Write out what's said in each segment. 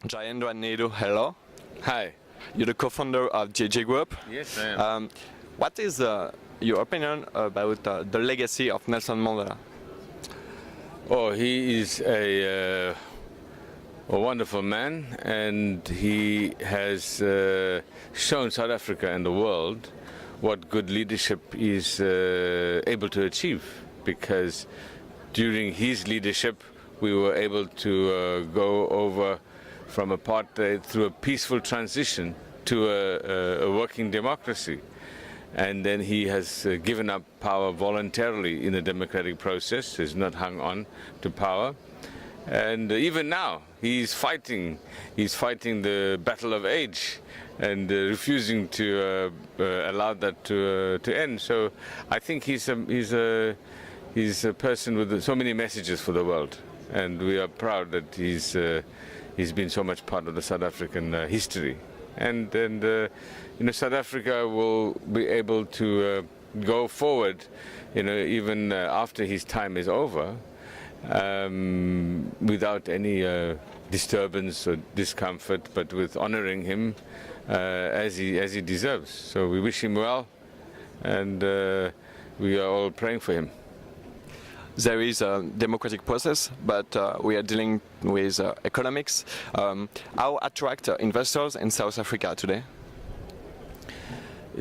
Jayendra Naidoo, hello. Hi. You're the co-founder of JJ Group. Yes, I am. What is your opinion about the legacy of Nelson Mandela? Oh, he is a wonderful man, and he has shown South Africa and the world what good leadership is able to achieve, because during his leadership we were able to go over from apartheid through a peaceful transition to a working democracy. And then he has given up power voluntarily in the democratic process. He's not hung on to power. And even now, he's fighting the battle of age and refusing to allow that to end. So I think he's a person with so many messages for the world. And we are proud that he's been so much part of the South African history. And South Africa will be able to go forward, even after his time is over, without any disturbance or discomfort, but with honoring him as he deserves. So we wish him well, and we are all praying for him. There is a democratic process, but we are dealing with economics. How attract investors in South Africa today?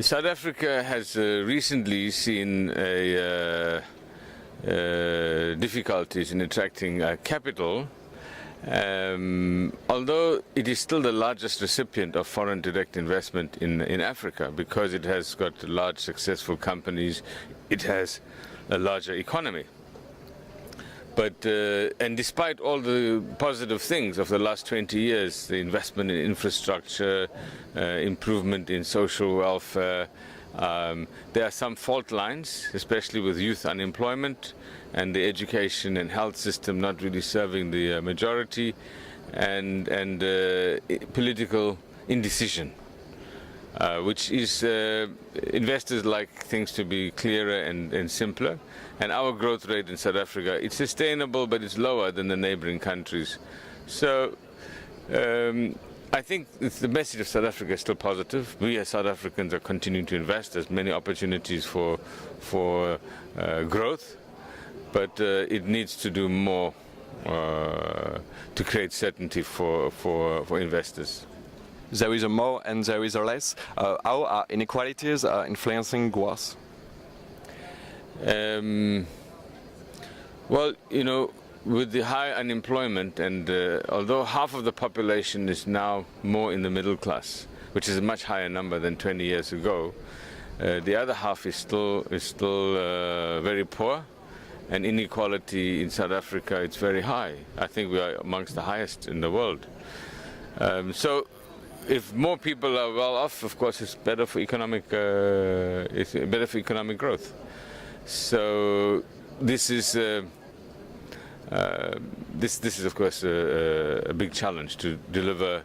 South Africa has recently seen difficulties in attracting capital, although it is still the largest recipient of foreign direct investment in Africa, because it has got large successful companies, it has a larger economy. But and despite all the positive things of the last 20 years, the investment in infrastructure, improvement in social welfare, there are some fault lines, especially with youth unemployment and the education and health system not really serving the majority, and political indecision, which is investors like things to be clearer and simpler. And our growth rate in South Africa, it's sustainable, but it's lower than the neighboring countries. So I think the message of South Africa is still positive. We as South Africans are continuing to invest. There's many opportunities for growth, but it needs to do more to create certainty for investors. There is a more and there is a less. How are inequalities influencing growth? Well, with the high unemployment, and although half of the population is now more in the middle class, which is a much higher number than 20 years ago, the other half is still very poor, and inequality in South Africa, it's very high. I think we are amongst the highest in the world. So if more people are well off, of course, it's better for economic growth. So this is of course a big challenge to deliver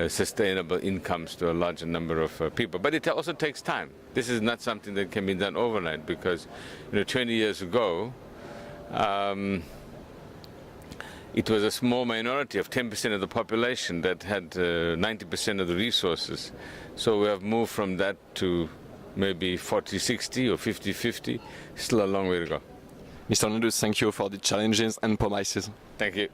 sustainable incomes to a larger number of people. But it also takes time. This is not something that can be done overnight, because 20 years ago it was a small minority of 10% of the population that had 90% of the resources. So we have moved from that to maybe 40-60 or 50-50, still a long way to go. Mr. Naidoo, thank you for the challenges and promises. Thank you.